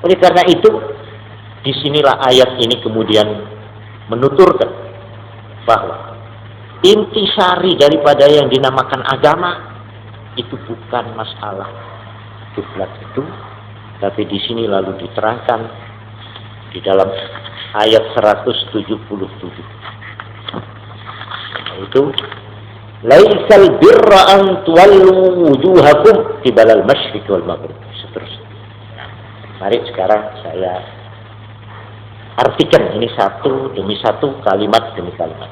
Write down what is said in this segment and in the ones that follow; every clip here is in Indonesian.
Oleh karena itu, disinilah ayat ini kemudian menuturkan bahwa intisari daripada yang dinamakan agama itu bukan masalah kiblat itu, tapi di sini lalu diterangkan di dalam ayat 177, yaitu laisal birra an tuwallu wujuhakum qibalal masyriq wal maghrib, seterusnya. Mari sekarang saya artikan ini satu demi satu, kalimat demi kalimat.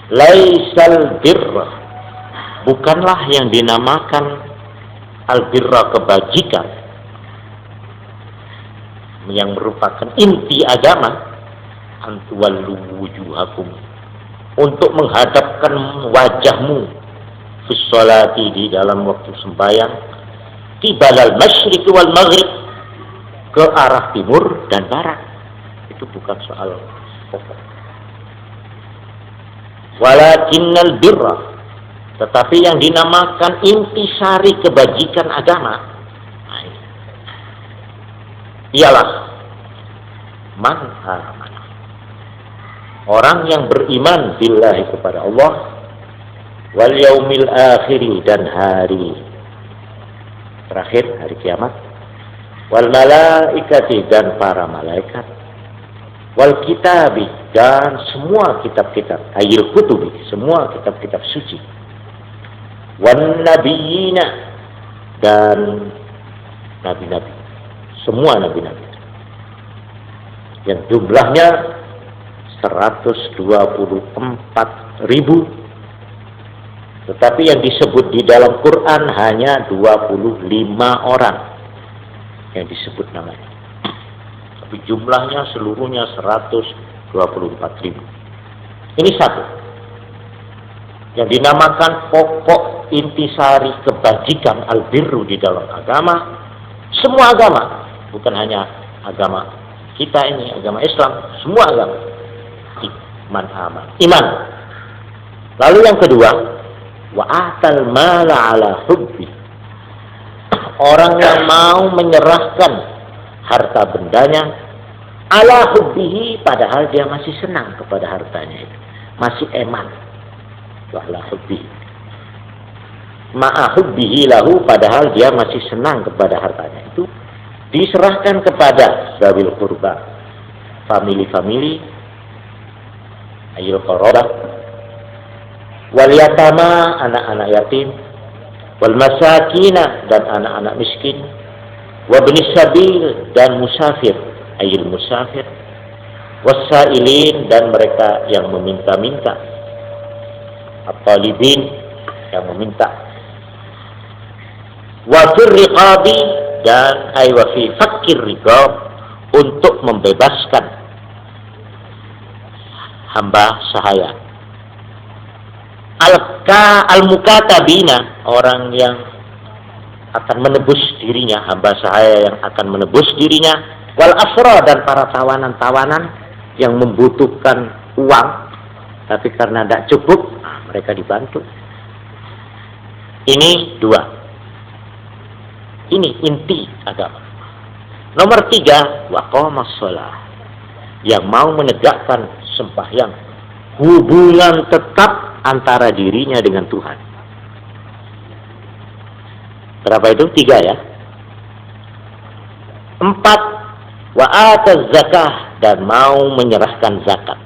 Laisal birra, bukanlah yang dinamakan al-birra, kebajikan, yang merupakan inti agama, antuwallu wujuhakum, untuk menghadapkan wajahmu fi sholati, di dalam waktu sembahyang, qibalal masyriq wal maghrib, ke arah timur dan barat. Itu bukan soal pokok. Walakinnal birra, tetapi yang dinamakan intisari kebajikan agama, nah ini, ialah man amana, orang yang beriman billahi, kepada Allah, wal yaumil akhiri, dan hari terakhir, hari kiamat, wal malaikati, dan para malaikat, wal kitabi, dan semua kitab-kitab, ayil kutubi, semua kitab-kitab suci, wan nabiyina, dan nabi-nabi, semua nabi-nabi yang jumlahnya 124.000, tetapi yang disebut di dalam Quran hanya 25 orang yang disebut namanya, tapi jumlahnya seluruhnya 124.000. Ini satu yang dinamakan pokok intisari kebajikan al-birru di dalam agama. Semua agama, bukan hanya agama kita ini, agama Islam, semua agama, iman. Lalu yang kedua, wa atal mala ala hubbi, orang yang mau menyerahkan harta bendanya ala hubbihi, padahal dia masih senang kepada hartanya itu, masih eman, wala hubbihi, ma'a hubbihi lahu, padahal dia masih senang kepada hartanya itu, diserahkan kepada zawil qurba, famili-famili, ayil qarabah, wal yatama, anak-anak yatim, wal masakina, dan anak-anak miskin, wa ibnis sabil, dan musafir, ayil musafir, wasailin, dan mereka yang meminta-minta, at-talibin, yang meminta, wa fir riqabi, dan ay wa fi fakir riqab, untuk membebaskan hamba sahaya, al-mukatabina, orang yang akan menebus dirinya, hamba sahaya yang akan menebus dirinya, wal asra, dan para tawanan-tawanan yang membutuhkan uang, tapi karena tidak cukup, mereka dibantu. Ini dua, ini inti agama. Nomor 3, waqamas shalah, yang mau menegakkan sembahyang, hubungan tetap antara dirinya dengan Tuhan. Berapa itu? 3 ya. 4, wa ataz zakah, dan mau menyerahkan zakat.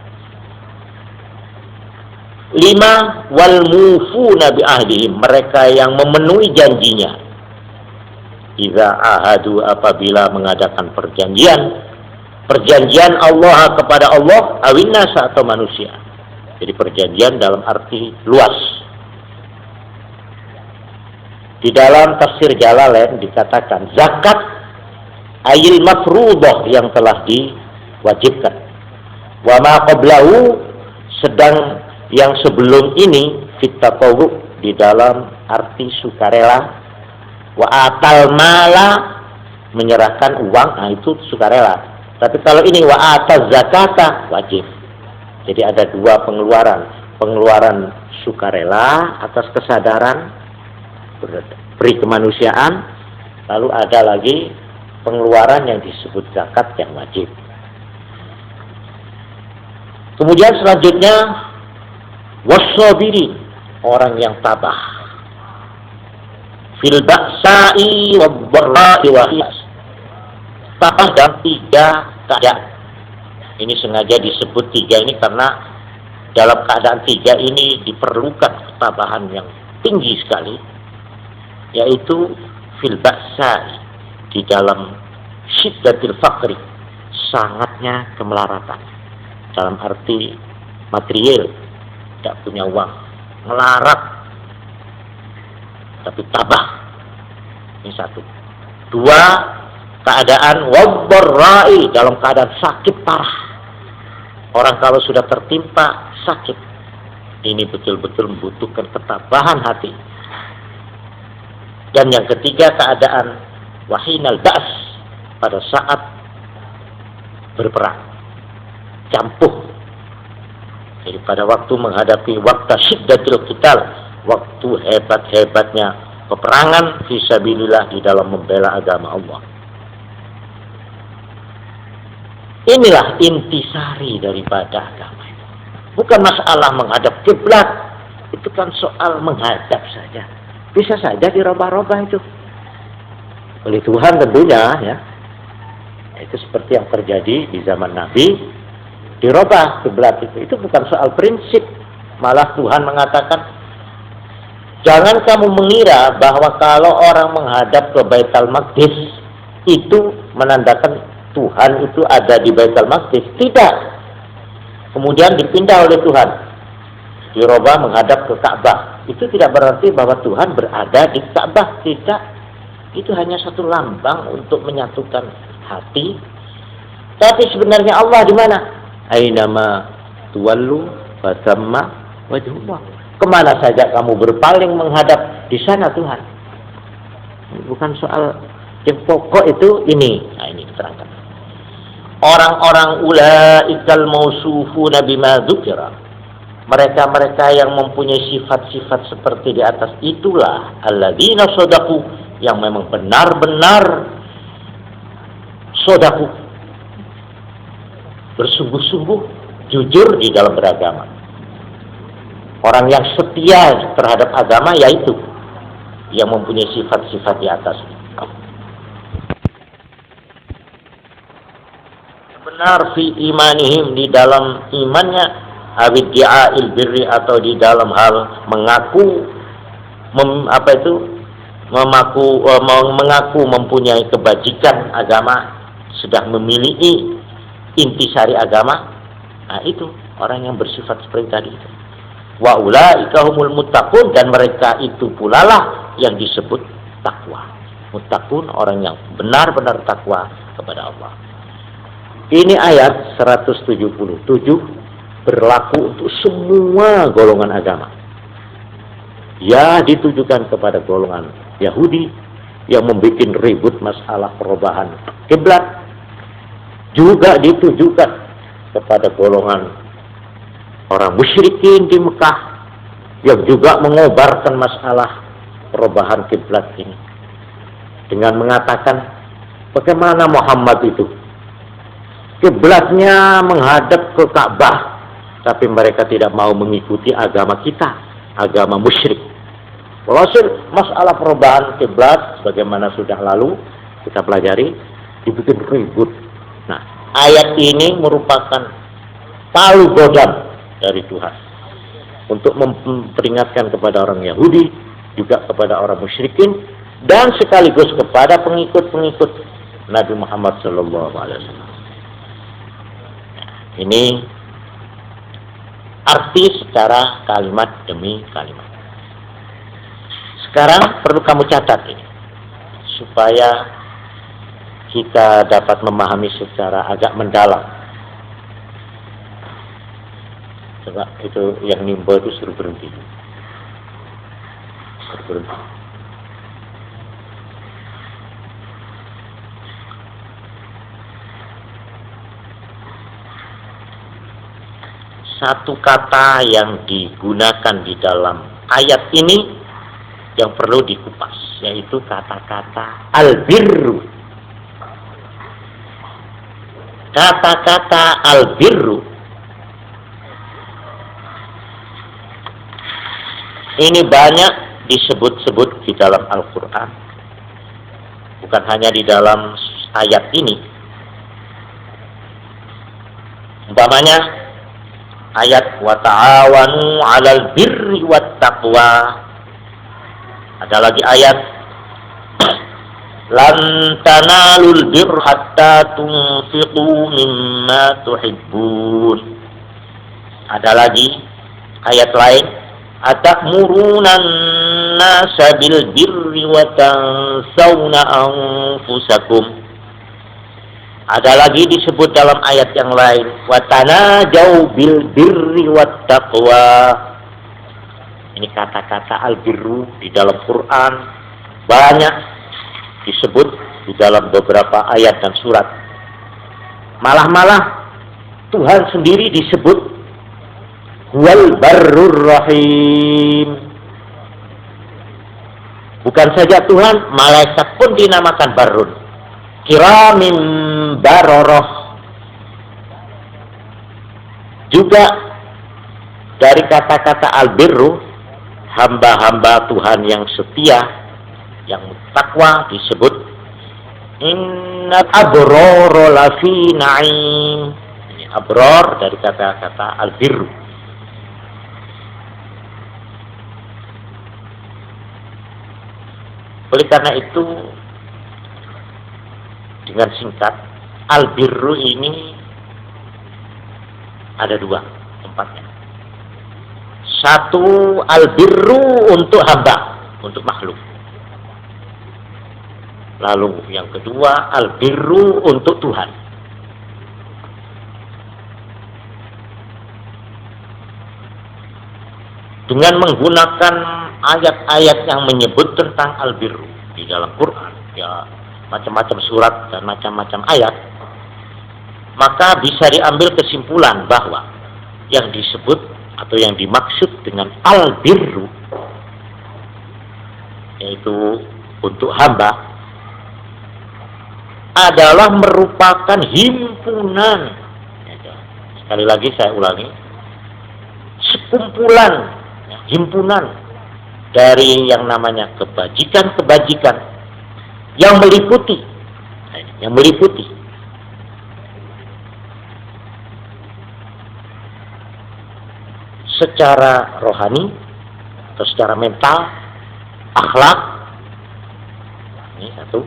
5, wal mufuna bi ahdihim, mereka yang memenuhi janjinya. Idza ahadu, apabila mengadakan perjanjian Allah kepada Allah, awin nasa, atau manusia. Jadi perjanjian dalam arti luas. Di dalam tafsir Jalalain dikatakan zakat ayil mafruḍah, yang telah diwajibkan. Wa ma qablahu, sedang yang sebelum ini fit tatawwu, di dalam arti sukarela. Wa atal mala, menyerahkan uang, itu sukarela. Tapi kalau ini wa ataz zakata, wajib. Jadi ada 2 pengeluaran sukarela atas kesadaran peri kemanusiaan, lalu ada lagi pengeluaran yang disebut zakat yang wajib. Kemudian selanjutnya wassabirin, orang yang tabah, fil ba'sa'i wad-dharra'i wa tabah dalam 3 keadaan. Ini sengaja disebut 3 ini karena dalam keadaan 3 ini diperlukan ketabahan yang tinggi sekali, yaitu fil ba'sa'i, di dalam syiddatil faqri, sangatnya kemelaratan, dalam arti material, tidak punya uang, melarat, tapi tabah. Ini 1. 2, keadaan wad-dharra'i, dalam keadaan sakit parah. Orang kalau sudah tertimpa sakit, ini betul-betul membutuhkan ketabahan hati. Dan yang ketiga, keadaan wahinal ba's, pada saat berperang, campuh. Jadi pada waktu menghadapi waktu syiddatul qital, waktu hebat-hebatnya peperangan fisabilillah di dalam membela agama Allah. Inilah intisari daripada agama. Bukan masalah menghadap kiblat, itu kan soal menghadap saja. Bisa saja dirubah-rubah itu oleh Tuhan tentunya, ya. Itu seperti yang terjadi di zaman Nabi, dirubah kiblat itu bukan soal prinsip. Malah Tuhan mengatakan, jangan kamu mengira bahwa kalau orang menghadap ke Baitul Maqdis itu menandakan Tuhan itu ada di Baitul Maqdis. Tidak. Kemudian dipindah oleh Tuhan, dirubah menghadap ke Ka'bah. Itu tidak berarti bahwa Tuhan berada di Ka'bah. Tidak. Itu hanya satu lambang untuk menyatukan hati. Tapi sebenarnya Allah di mana? Ainama tuwallu fatamma wajhullah. Kemana saja kamu berpaling menghadap, di sana Tuhan. Bukan soal yang pokok itu ini. Nah, ini diterangkan. Orang-orang ulaikal mausufuna bima dzukira, mereka-mereka yang mempunyai sifat-sifat seperti di atas itulah alladzina shadaqu, yang memang benar-benar shadaqu, bersungguh-sungguh jujur di dalam beragama. Orang yang setia terhadap agama yaitu yang mempunyai sifat-sifat di atas. Benar fi imanihim, di dalam imannya, awiddia'il birri, atau di dalam hal mengaku mengaku mempunyai kebajikan agama, sudah memiliki intisari agama. Nah, itu orang yang bersifat seperti tadi itu. Wa ulaika humul muttaqun, dan mereka itu pula lah yang disebut takwa. Muttaqun, orang yang benar-benar takwa kepada Allah. Ini ayat 177 berlaku untuk semua golongan agama. Ya, ditujukan kepada golongan Yahudi yang membuat ribut masalah perubahan kiblat. Juga ditujukan kepada golongan orang musyrikin di Mekah yang juga mengobarkan masalah perubahan kiblat ini dengan mengatakan, bagaimana Muhammad itu kiblatnya menghadap ke Ka'bah, tapi mereka tidak mau mengikuti agama kita, agama musyrik. Walhasil masalah perubahan kiblat, bagaimana sudah lalu kita pelajari, dibikin ribut. Nah, ayat ini merupakan palu godam dari Tuhan untuk memperingatkan kepada orang Yahudi, juga kepada orang musyrikin, dan sekaligus kepada pengikut-pengikut Nabi Muhammad SAW. Ini arti secara kalimat demi kalimat. Sekarang perlu kamu catat ini, supaya kita dapat memahami secara agak mendalam. Coba itu yang nimbo itu suruh berhenti. Suruh berhenti. Satu kata yang digunakan di dalam ayat ini yang perlu dikupas. yaitu kata-kata albirru. Kata-kata albirru ini banyak disebut-sebut di dalam Al-Quran, bukan hanya di dalam ayat ini. Umpamanya ayat wa ta'awanu 'alal birri wat taqwa. Ada lagi ayat lan tanalul birra hatta tunfiqu mimma tuhibbun. Ada lagi ayat lain, atamuruna nasa bil birri wa tansawna anfusakum. Ada lagi disebut dalam ayat yang lain, wa tanajau bil birri wat taqwa. Ini kata-kata albirru di dalam Quran banyak disebut di dalam beberapa ayat dan surat. Malah Tuhan sendiri disebut wal barrur rahim. Bukan saja Tuhan, malaikat pun dinamakan barrun. Kiramim baroroh. Juga dari kata-kata albirru, hamba-hamba Tuhan yang setia, yang takwa disebut innal abrara lafi na'im. Ini abror dari kata-kata albirru. Oleh karena itu, dengan singkat, albirru ini ada dua tempatnya. Satu, albirru untuk hamba, untuk makhluk. Lalu yang kedua, albirru untuk Tuhan. Dengan menggunakan ayat-ayat yang menyebut tentang albirru di dalam Quran, ya macam-macam surat dan macam-macam ayat, maka bisa diambil kesimpulan bahwa yang disebut atau yang dimaksud dengan albirru, yaitu untuk hamba, adalah merupakan himpunan. Sekali lagi saya ulangi, sekumpulan, himpunan dari yang namanya kebajikan-kebajikan yang meliputi secara rohani atau secara mental, akhlak. Ini satu.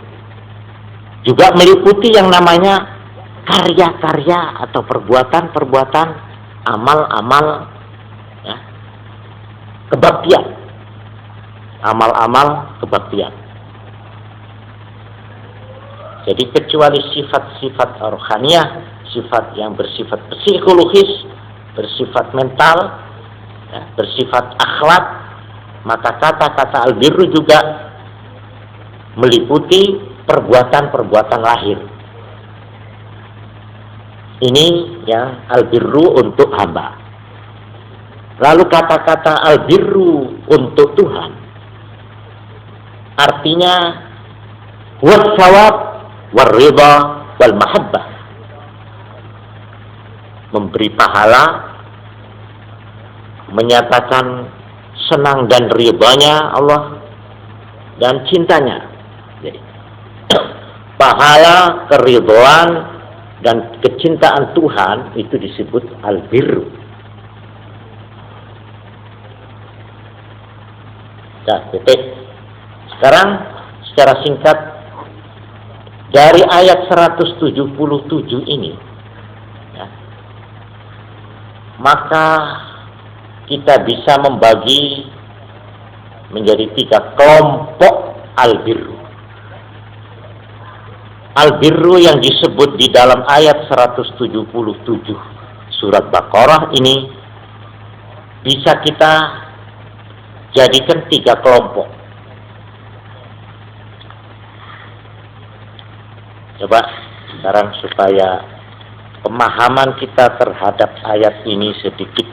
Juga meliputi yang namanya karya-karya atau perbuatan-perbuatan, amal-amal, ya, kebaktian. Amal-amal kebaktian. Jadi kecuali sifat-sifat rohaniah, sifat yang bersifat psikologis, bersifat mental, ya, bersifat akhlak, maka kata-kata albirru juga meliputi perbuatan-perbuatan lahir. Ini yang albirru untuk hamba. Lalu kata-kata albirru untuk Tuhan, artinya was-sawab war-ridha wal mahabbah. Memberi pahala, menyatakan senang dan ridhanya Allah dan cintanya. Jadi pahala, keridhaan dan kecintaan Tuhan itu disebut albirru. Nah, titik. Sekarang secara singkat dari ayat 177 ini, ya, maka kita bisa membagi menjadi 3 kelompok albirru. Albirru yang disebut di dalam ayat 177 surat Baqarah ini bisa kita jadikan 3 kelompok. Coba sekarang supaya pemahaman kita terhadap ayat ini sedikit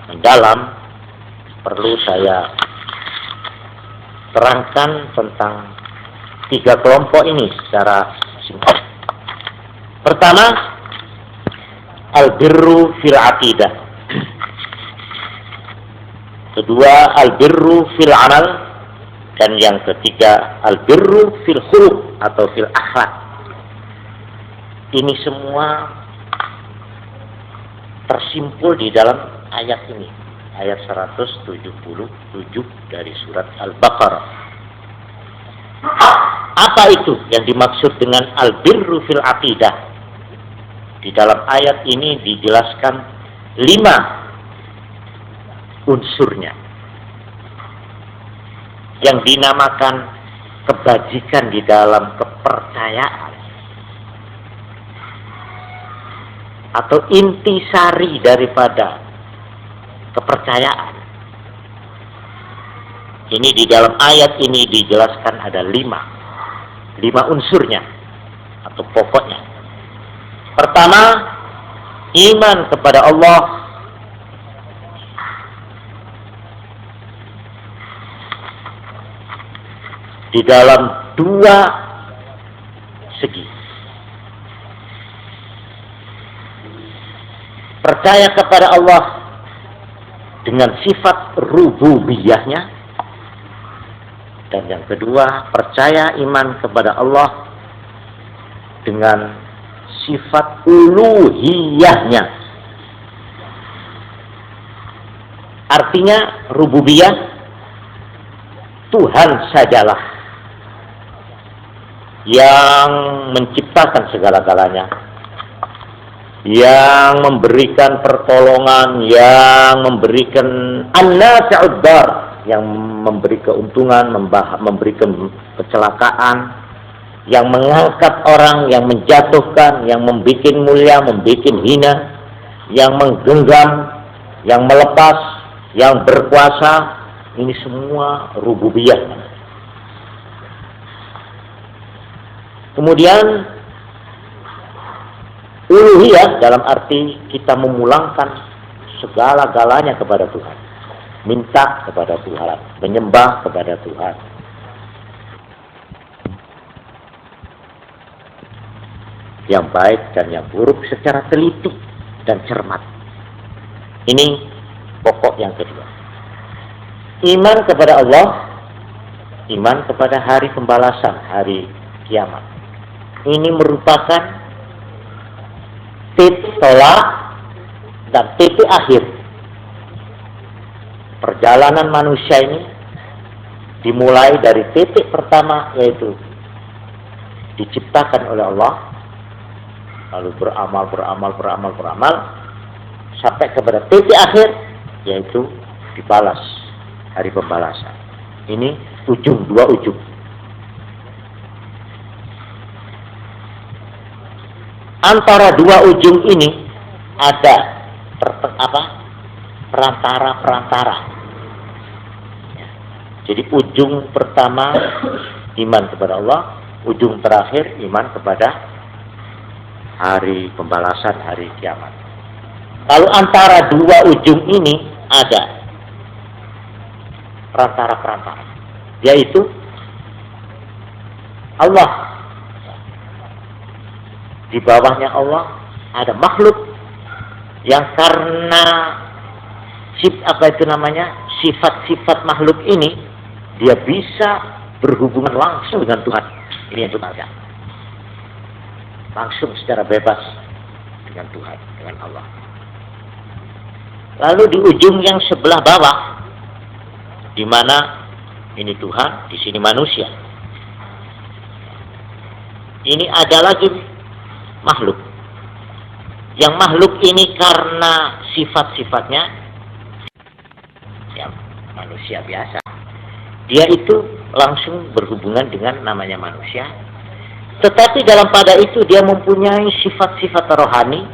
mendalam, perlu saya terangkan tentang 3 kelompok ini secara singkat. Pertama, al-birru fil aqidah. Kedua, al-birru fil amal. Dan yang ketiga, al-birru fil khuluq atau fil akhlak. Ini semua tersimpul di dalam ayat ini, ayat 177 dari surat Al-Baqarah. Apa itu yang dimaksud dengan al-birru fil aqidah? Di dalam ayat ini dijelaskan 5 unsurnya yang dinamakan kebajikan di dalam kepercayaan atau intisari daripada kepercayaan. Ini di dalam ayat ini dijelaskan ada 5 unsurnya atau pokoknya. Pertama, iman kepada Allah di dalam 2 segi. Percaya kepada Allah dengan sifat rububiyahnya, dan yang kedua, percaya iman kepada Allah dengan sifat uluhiyahnya. Artinya rububiyah, Tuhan sajalah yang menciptakan segala-galanya, yang memberikan pertolongan, yang memberikan an-nafi'ud dar, yang memberi keuntungan, memberikan kecelakaan, yang mengangkat orang, yang menjatuhkan, yang membuat mulia, membuat hina, yang menggenggam, yang melepas, yang berkuasa. Ini semua rububiyah. Kemudian uluhiyah dalam arti kita memulangkan segala-galanya kepada Tuhan, minta kepada Tuhan, menyembah kepada Tuhan. Yang baik dan yang buruk secara teliti dan cermat. Ini pokok yang kedua. Iman kepada Allah, iman kepada hari pembalasan, hari kiamat. Ini merupakan titik tolak dan titik akhir. Perjalanan manusia ini dimulai dari titik pertama, yaitu diciptakan oleh Allah, lalu beramal sampai kepada titik akhir, yaitu dibalas, hari pembalasan. Ini ujung, 2 ujung. Antara 2 ujung ini ada perantara. Jadi ujung pertama iman kepada Allah, ujung terakhir iman kepada hari pembalasan, hari kiamat. Lalu antara 2 ujung ini ada perantara, yaitu Allah. Di bawahnya Allah ada makhluk yang karena sifat-sifat makhluk ini dia bisa berhubungan langsung dengan Tuhan. Ini yang Tuhan, langsung secara bebas dengan Tuhan, dengan Allah. Lalu di ujung yang sebelah bawah, di mana ini Tuhan, di sini manusia. Ini ada lagi makhluk. Yang makhluk ini karena sifat-sifatnya ya manusia biasa, dia itu langsung berhubungan dengan namanya manusia. Tetapi dalam pada itu dia mempunyai sifat-sifat rohani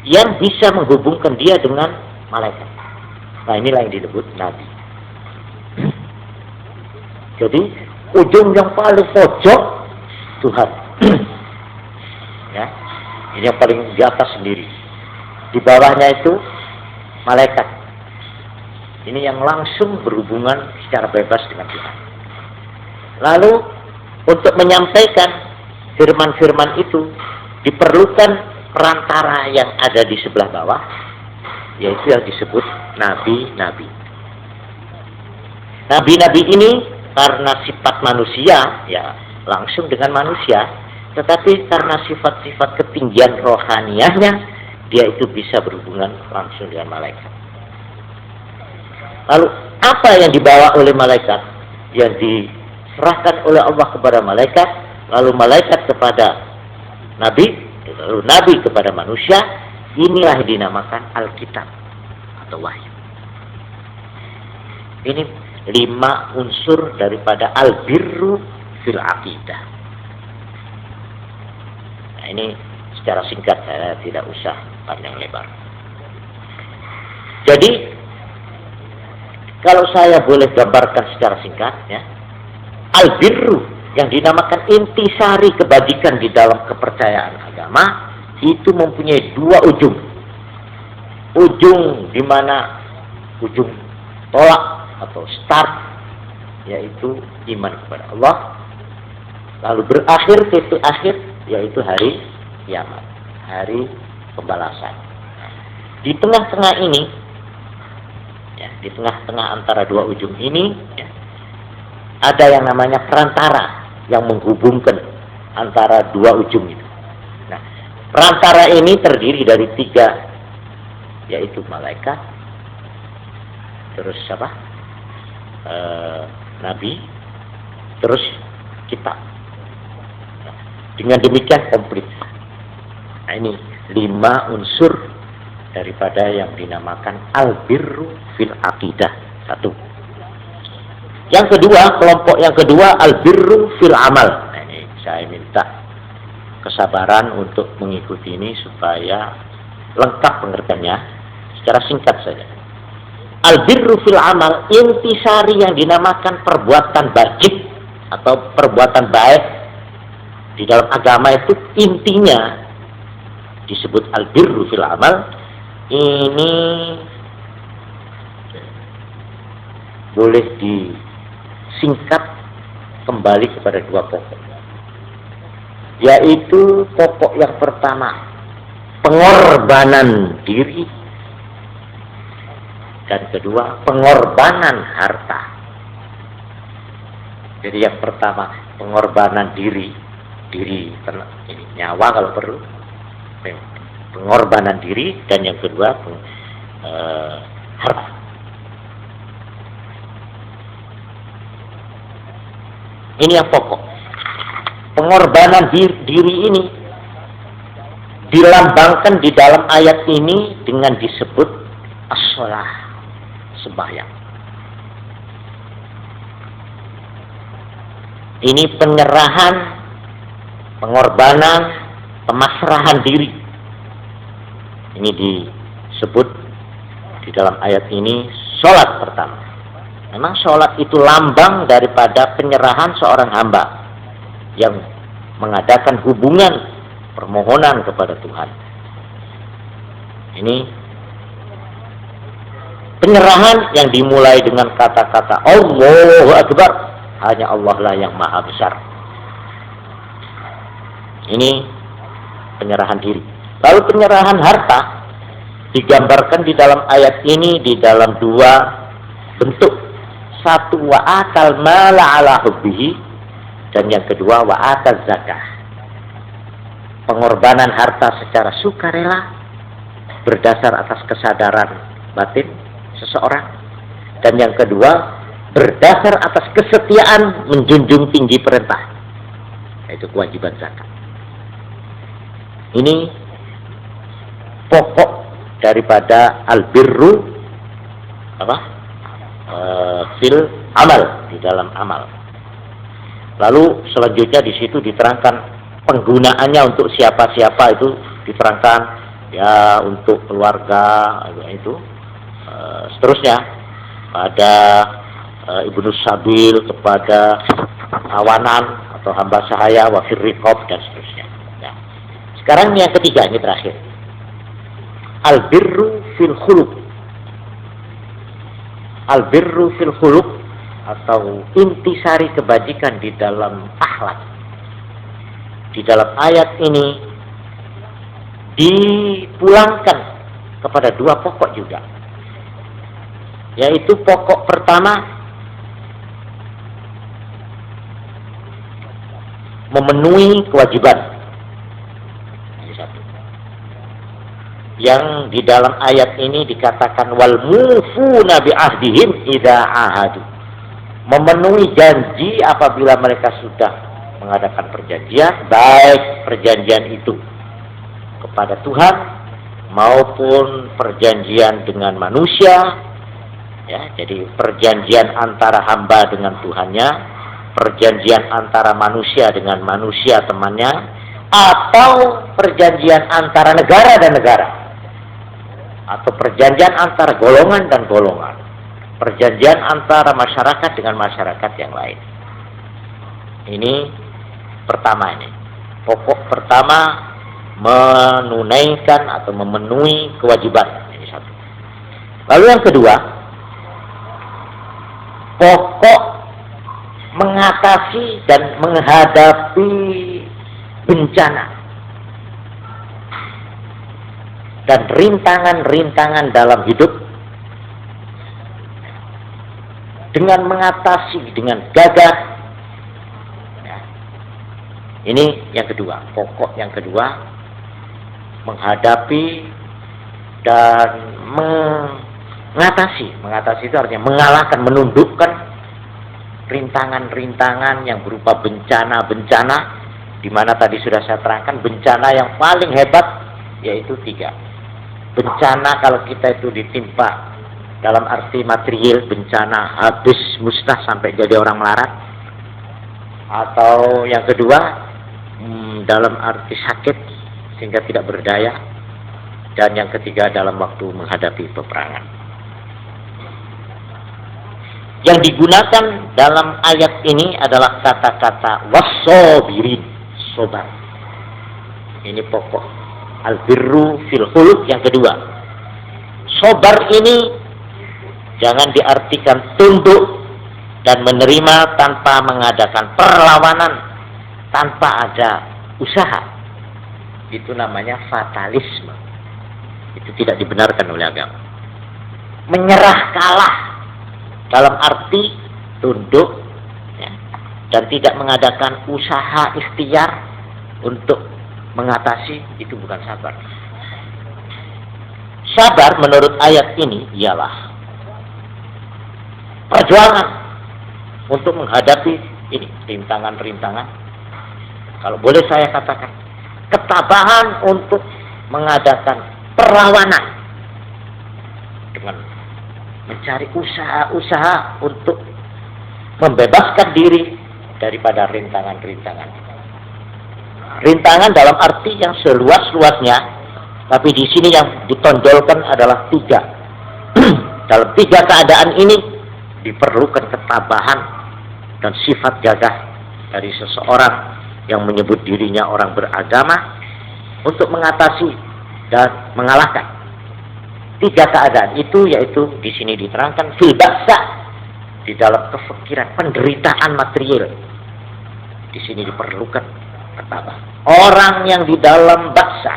yang bisa menghubungkan dia dengan malaikat. Nah, inilah yang disebut nabi. Jadi ujung yang paling pojok Tuhan. Ya, ini yang paling di atas sendiri. Di bawahnya itu malaikat. Ini yang langsung berhubungan secara bebas dengan Tuhan. Lalu untuk menyampaikan firman-firman itu diperlukan perantara yang ada di sebelah bawah, yaitu yang disebut nabi-nabi. Nabi-nabi ini karena sifat manusia, ya langsung dengan manusia, tetapi karena sifat-sifat ketinggian rohaniahnya, dia itu bisa berhubungan langsung dengan malaikat. Lalu apa yang dibawa oleh malaikat? Yang diserahkan oleh Allah kepada malaikat, lalu malaikat kepada nabi, lalu nabi kepada manusia. Inilah yang dinamakan Alkitab atau wahyu. Ini 5 unsur daripada albirru fil aqidah. Nah, ini secara singkat, saya tidak usah panjang lebar. Jadi kalau saya boleh gambarkan secara singkat, ya, albirru yang dinamakan intisari kebajikan di dalam kepercayaan agama itu mempunyai 2 ujung. Ujung di mana ujung tolak atau start, yaitu iman kepada Allah, lalu berakhir titik akhir, yaitu hari kiamat, hari pembalasan. Di tengah-tengah ini, ya, di tengah-tengah antara 2 ujung ini, ya, ada yang namanya perantara yang menghubungkan antara 2 ujung itu. Nah, perantara ini terdiri dari 3, yaitu malaikat, terus apa? Nabi, terus kitab. Nah, dengan demikian komplit. Nah, ini 5 unsur daripada yang dinamakan albirru fil aqidah. 1. Yang kedua, kelompok yang kedua, albirru fil amal. Nah, ini saya minta kesabaran untuk mengikuti ini supaya lengkap pengertiannya. Secara singkat saja. Albirru fil amal, intisari yang dinamakan perbuatan baik atau perbuatan baik di dalam agama itu intinya disebut albirru fil amal. Ini boleh disingkat kembali kepada 2 pokok, yaitu pokok yang pertama pengorbanan diri, dan kedua pengorbanan harta. Jadi yang pertama pengorbanan diri ini nyawa kalau perlu, pengorbanan diri, dan yang kedua harta. Ini yang pokok. Pengorbanan diri ini dilambangkan di dalam ayat ini dengan disebut as-shalah, sembahyang. Ini penyerahan, pengorbanan, pemasrahan diri. Ini disebut di dalam ayat ini sholat pertama. Memang sholat itu lambang daripada penyerahan seorang hamba yang mengadakan hubungan permohonan kepada Tuhan. Ini penyerahan yang dimulai dengan kata-kata Allahu Akbar, hanya Allah lah yang maha besar. Ini penyerahan diri. Lalu penyerahan harta digambarkan di dalam ayat ini di dalam 2 bentuk. 1, wa atal mala ala hubbihi, dan yang kedua wa atal zakah. Pengorbanan harta secara sukarela berdasar atas kesadaran batin seseorang, dan yang kedua berdasar atas kesetiaan menjunjung tinggi perintah, yaitu kewajiban zakat. Ini pokok daripada albirru fil amal, di dalam amal. Lalu selanjutnya di situ diterangkan penggunaannya untuk siapa-siapa, itu diterangkan ya untuk keluarga itu. Seterusnya pada ibnu sabil, kepada tawanan atau hamba sahaya, wafir riqab, dan seterusnya. Nah, sekarang yang ketiga, ini terakhir, albirru fil khuluq. Al-birru fil khuluq atau intisari kebajikan di dalam akhlak. Di dalam ayat ini dipulangkan kepada dua pokok juga. Yaitu pokok pertama memenuhi kewajiban. Yang di dalam ayat ini dikatakan wal mufuna bi ahdihim idza ahadu. Memenuhi janji apabila mereka sudah mengadakan perjanjian, baik perjanjian itu kepada Tuhan maupun perjanjian dengan manusia. Ya, jadi perjanjian antara hamba dengan Tuhannya, perjanjian antara manusia dengan manusia temannya, atau perjanjian antara negara dan negara, atau perjanjian antara golongan dan golongan, perjanjian antara masyarakat dengan masyarakat yang lain. Ini pertama, ini pokok pertama, menunaikan atau memenuhi kewajiban. Ini satu. Lalu yang kedua, pokok mengatasi dan menghadapi bencana dan rintangan-rintangan dalam hidup dengan mengatasi dengan gagah. Ya. Ini yang kedua, pokok yang kedua, menghadapi dan mengatasi itu artinya mengalahkan, menundukkan rintangan-rintangan yang berupa bencana-bencana, di mana tadi sudah saya terangkan bencana yang paling hebat yaitu 3. Bencana kalau kita itu ditimpa dalam arti material, bencana habis musnah sampai jadi orang melarat, atau yang kedua dalam arti sakit sehingga tidak berdaya, dan yang ketiga dalam waktu menghadapi peperangan. Yang digunakan dalam ayat ini adalah kata-kata wassobirin, sobar. Ini pokok al-birru fil khuluq yang kedua. Sobar ini jangan diartikan tunduk dan menerima tanpa mengadakan perlawanan, tanpa ada usaha. Itu namanya fatalisme. Itu tidak dibenarkan oleh agama. Menyerah kalah dalam arti tunduk, ya, dan tidak mengadakan usaha ikhtiar untuk mengatasi, itu bukan sabar. Sabar menurut ayat ini ialah perjuangan untuk menghadapi ini rintangan-rintangan. Kalau boleh saya katakan, ketabahan untuk mengadakan perlawanan dengan mencari usaha-usaha untuk membebaskan diri daripada rintangan-rintangan. Rintangan dalam arti yang seluas-luasnya, tapi di sini yang ditonjolkan adalah 3. Dalam 3 keadaan ini diperlukan ketabahan dan sifat gagah dari seseorang yang menyebut dirinya orang beragama untuk mengatasi dan mengalahkan 3 keadaan itu, yaitu di sini diterangkan fil ba'sa, di dalam kefikiran penderitaan material. Di sini diperlukan ketabahan. Orang yang di dalam ba'sa,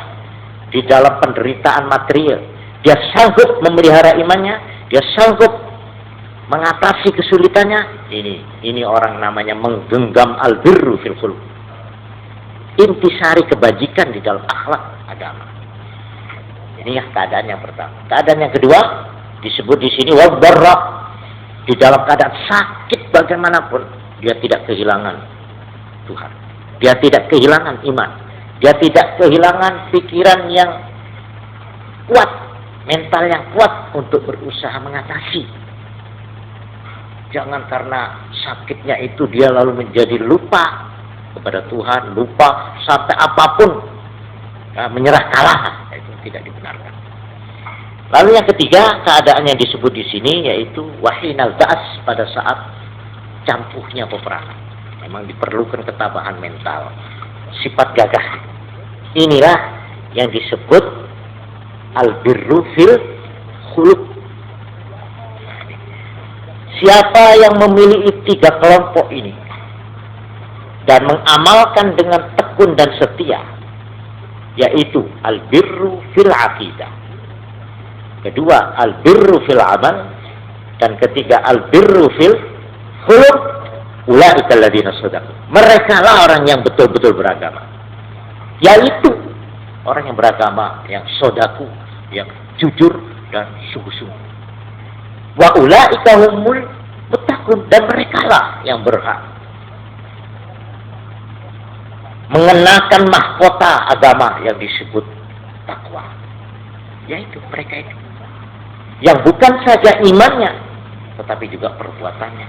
di dalam penderitaan material, dia sanggup memelihara imannya, dia sanggup mengatasi kesulitannya. Ini orang namanya menggenggam al-birru fil khuluq. Intisari kebajikan di dalam akhlak agama. Ini ya keadaan yang pertama. Keadaan yang kedua disebut di sini wadarra. Di dalam keadaan sakit bagaimanapun, dia tidak kehilangan Tuhan. Dia tidak kehilangan iman. Dia tidak kehilangan pikiran yang kuat, mental yang kuat untuk berusaha mengatasi. Jangan karena sakitnya itu dia lalu menjadi lupa kepada Tuhan, lupa sampai apapun, menyerah kalah. Tidak dibenarkan. Lalu yang ketiga, keadaan yang disebut di sini yaitu wahinal ba'as, pada saat campuhnya peperangan. Memang diperlukan ketabahan mental, sifat gagah. Inilah yang disebut al-birru fil khuluq. Siapa yang memilih tiga kelompok ini dan mengamalkan dengan tekun dan setia, yaitu al-birru fil aqidah, kedua al-birru fil amal, dan ketiga al-birru fil khuluq, ulaika alladziina shadaqu. Mereka lah orang yang betul-betul beragama, yaitu orang yang beragama, yang sodaku, yang jujur dan sungguh-sungguh. Wa ulaika humul muttaqun, dan mereka lah yang berhak mengenakan mahkota agama yang disebut takwa, yaitu mereka itu yang bukan saja imannya tetapi juga perbuatannya,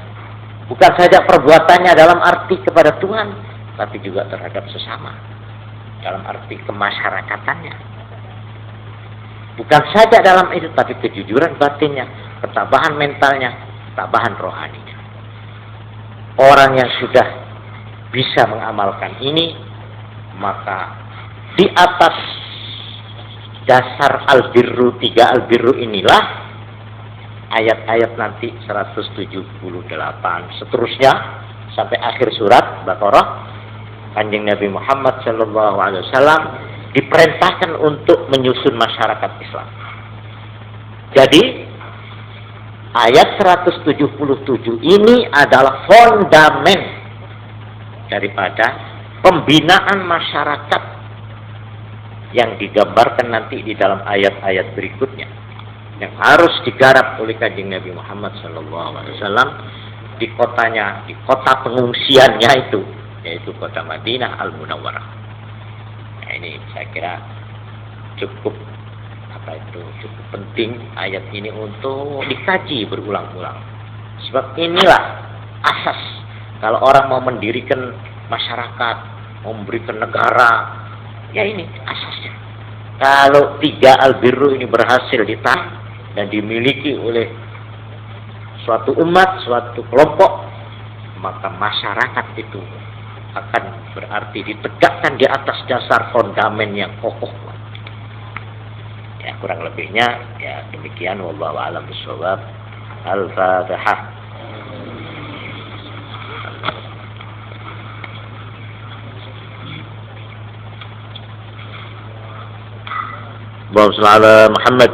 bukan saja perbuatannya dalam arti kepada Tuhan, tapi juga terhadap sesama dalam arti kemasyarakatannya, bukan saja dalam itu tapi kejujuran batinnya, ketabahan mentalnya, ketabahan rohaninya. Orang yang sudah bisa mengamalkan ini, maka di atas dasar al-birru, tiga al-birru inilah ayat-ayat nanti 178 seterusnya sampai akhir surat Baqarah, Kanjeng Nabi Muhammad SAW diperintahkan untuk menyusun masyarakat Islam. Jadi ayat 177 ini adalah fondamen daripada pembinaan masyarakat yang digambarkan nanti di dalam ayat-ayat berikutnya, yang harus digarap oleh Kanjeng Nabi Muhammad SAW di kotanya, di kota pengungsiannya itu, yaitu kota Madinah Al-Munawwarah. Nah, ini saya kira cukup cukup penting ayat ini untuk dikaji berulang-ulang. Sebab inilah asas kalau orang mau mendirikan masyarakat, mau memberikan negara, ya ini asasnya. Kalau tiga al-birru ini berhasil ditanam dan dimiliki oleh suatu umat, suatu kelompok, maka masyarakat itu akan berarti ditegakkan di atas dasar fondamen yang kokoh. Ya, kurang lebihnya ya demikian, wallahu a'lam bishawab. Al-Fatihah. Allahumma shalli ala Muhammad.